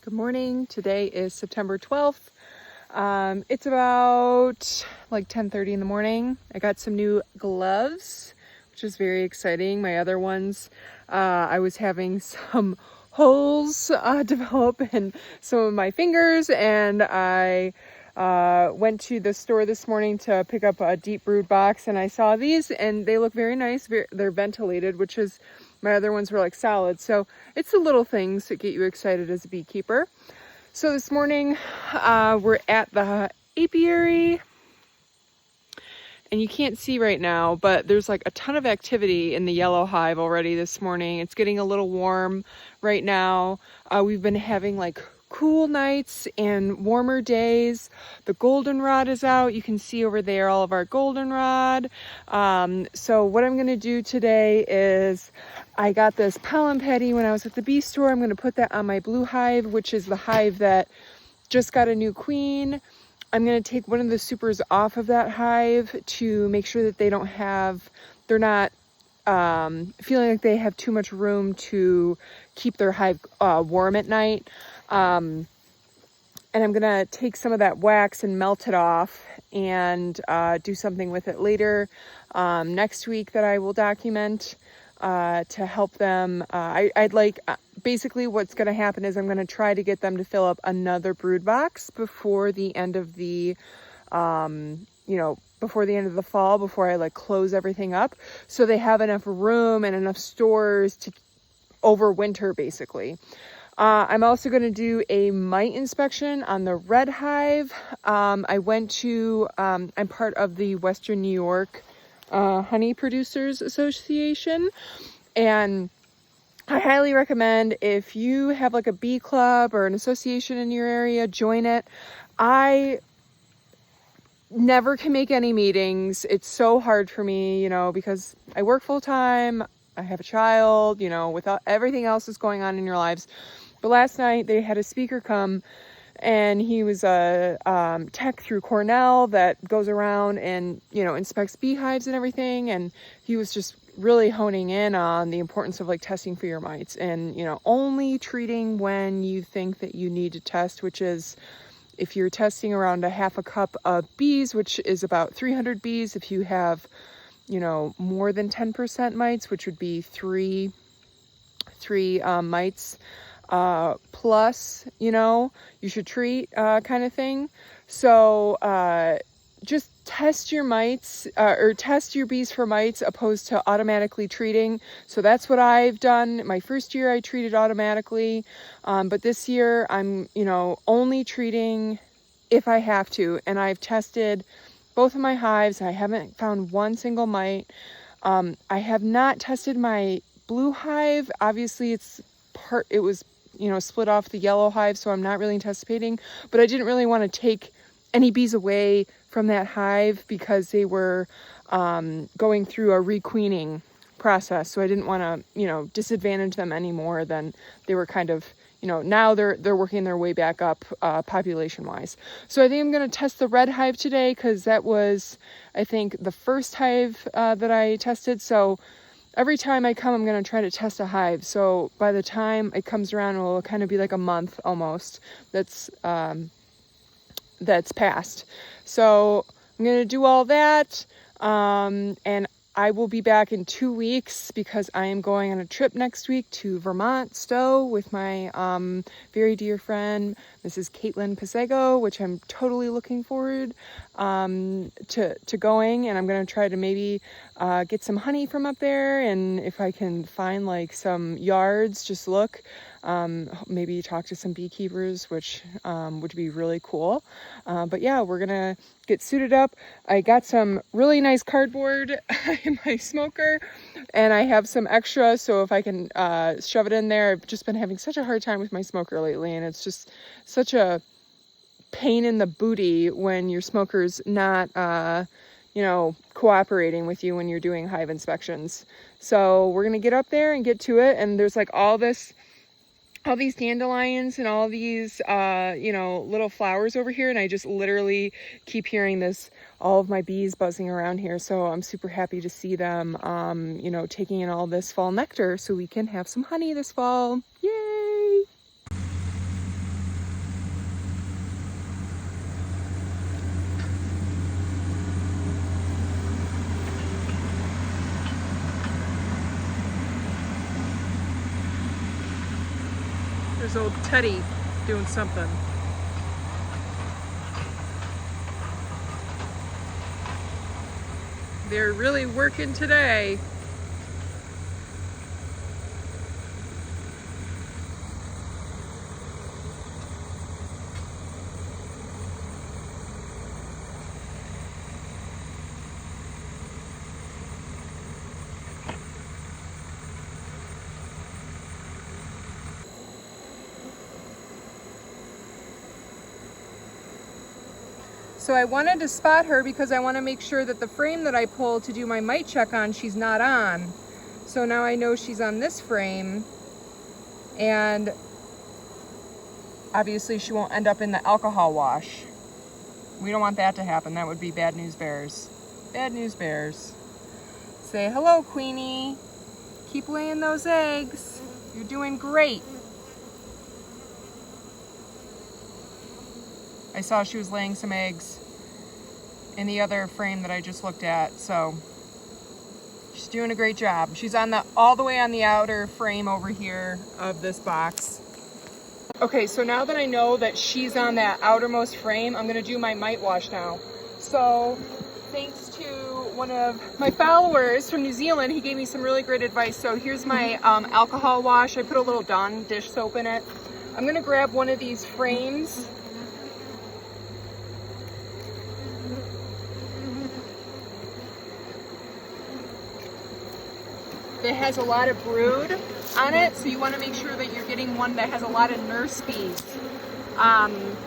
Good morning. Today is September 12th. It's about like 10:30 in the morning. I got some new gloves, which is very exciting. My other ones, I was having some holes develop in some of my fingers, and I went to the store this morning to pick up a deep brewed box, and I saw these and they look very nice. They're ventilated, which is, my other ones were like solid. So it's the little things that get you excited as a beekeeper. So this morning we're at the apiary, and you can't see right now, but there's like a ton of activity in the yellow hive already this morning. It's getting a little warm right now. We've been having like cool nights and warmer days. The goldenrod is out. You can see over there all of our goldenrod. So what I'm going to do today is, I got this pollen patty when I was at the bee store. I'm going to put that on my blue hive, which is the hive that just got a new queen. I'm going to take one of the supers off of that hive to make sure that they're not feeling like they have too much room to keep their hive warm at night. And I'm going to take some of that wax and melt it off and do something with it later next week that I will document to help them. Basically what's going to happen is I'm going to try to get them to fill up another brood box before the end of the, before the end of the fall, before I close everything up, so they have enough room and enough stores to overwinter basically. I'm also going to do a mite inspection on the red hive. I'm part of the Western New York Honey Producers Association, and I highly recommend, if you have like a bee club or an association in your area, join it. I never can make any meetings. It's so hard for me, because I work full time, I have a child, without everything else that's going on in your lives. But last night they had a speaker come, and he was a tech through Cornell that goes around and, inspects beehives and everything. And he was just really honing in on the importance of testing for your mites and, only treating when you think that you need to test, which is if you're testing around a half a cup of bees, which is about 300 bees. If you have, more than 10% mites, which would be three mites, plus, you should treat, kind of thing. So, just test your mites, or test your bees for mites opposed to automatically treating. So that's what I've done. My first year I treated automatically. But this year I'm, only treating if I have to. And I've tested both of my hives. I haven't found one single mite. I have not tested my blue hive. Obviously it was, split off the yellow hive, so I'm not really anticipating, but I didn't really want to take any bees away from that hive because they were going through a requeening process. So I didn't want to, disadvantage them any more than they were kind of, now they're working their way back up population wise. So I think I'm going to test the red hive today, because that was, I think, the first hive that I tested. So every time I come, I'm going to try to test a hive. So by the time it comes around, it will kind of be like a month almost that's passed. So I'm going to do all that. And I will be back in 2 weeks, because I am going on a trip next week to Vermont, Stowe, with my very dear friend, Mrs. Caitlin Pasego, which I'm totally looking forward to going. And I'm going to try to maybe get some honey from up there. And if I can find some yards, just look. Maybe talk to some beekeepers, which would be really cool. But yeah, we're gonna get suited up. I got some really nice cardboard in my smoker, and I have some extra, so if I can shove it in there. I've just been having such a hard time with my smoker lately, and it's just such a pain in the booty when your smoker's not cooperating with you when you're doing hive inspections. So we're gonna get up there and get to it, and there's all these dandelions and all these, little flowers over here. And I just literally keep hearing all of my bees buzzing around here. So I'm super happy to see them, taking in all this fall nectar so we can have some honey this fall. Yay! There's old Teddy doing something. They're really working today. So I wanted to spot her because I want to make sure that the frame that I pull to do my mite check on, she's not on. So now I know she's on this frame, and obviously she won't end up in the alcohol wash. We don't want that to happen. That would be bad news bears. Bad news bears. Say hello, Queenie. Keep laying those eggs. You're doing great. I saw she was laying some eggs in the other frame that I just looked at, so she's doing a great job. She's on all the way on the outer frame over here of this box. Okay, so now that I know that she's on that outermost frame, I'm gonna do my mite wash now. So thanks to one of my followers from New Zealand, he gave me some really great advice. So here's my alcohol wash. I put a little Dawn dish soap in it. I'm gonna grab one of these frames. That has a lot of brood on it, so you want to make sure that you're getting one that has a lot of nurse bees. And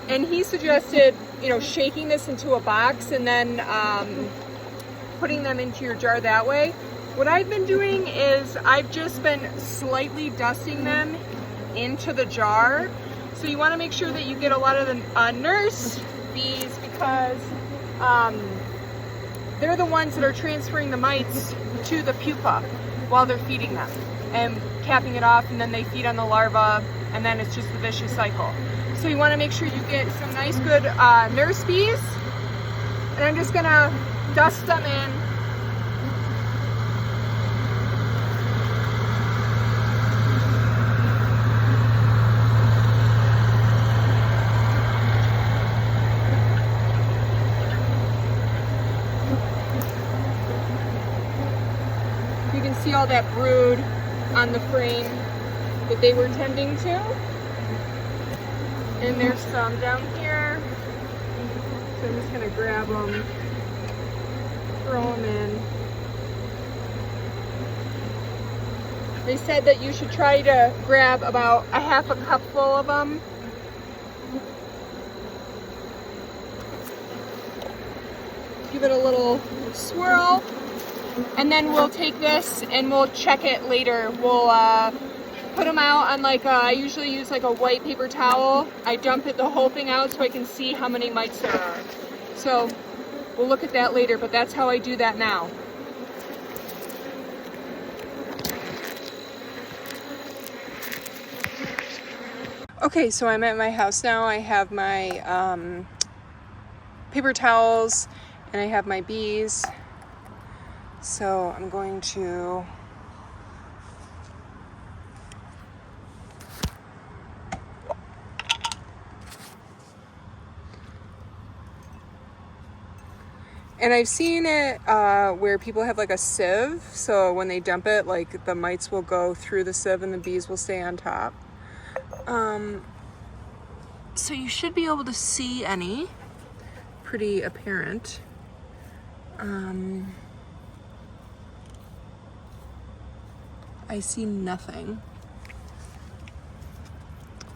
he suggested, shaking this into a box and then putting them into your jar that way. What I've been doing is I've just been slightly dusting them into the jar. So you want to make sure that you get a lot of the nurse bees, because they're the ones that are transferring the mites to the pupa while they're feeding them and capping it off, and then they feed on the larva, and then it's just a vicious cycle. So you want to make sure you get some nice good nurse bees, and I'm just gonna dust them in. You can see all that brood on the frame that they were tending to. And there's some down here. So I'm just gonna grab them, throw them in. They said that you should try to grab about a half a cup full of them. Give it a little swirl. And then we'll take this and we'll check it later. We'll put them out on I usually use a white paper towel. I dump the whole thing out so I can see how many mites there are. So we'll look at that later, but that's how I do that now. Okay, so I'm at my house now. I have my paper towels and I have my bees. So I'm going to and I've seen it where people have a sieve, so when they dump it, the mites will go through the sieve and the bees will stay on top. So you should be able to see any. Pretty apparent. I see nothing.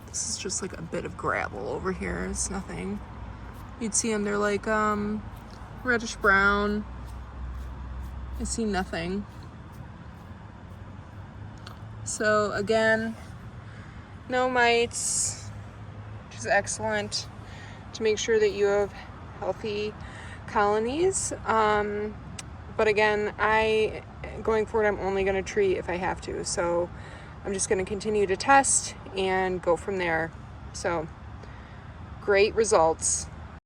This is just a bit of gravel over here. It's nothing. You'd see them, they're reddish brown. I see nothing. So again, no mites, which is excellent to make sure that you have healthy colonies. But again, going forward, I'm only going to treat if I have to. So I'm just going to continue to test and go from there. So great results.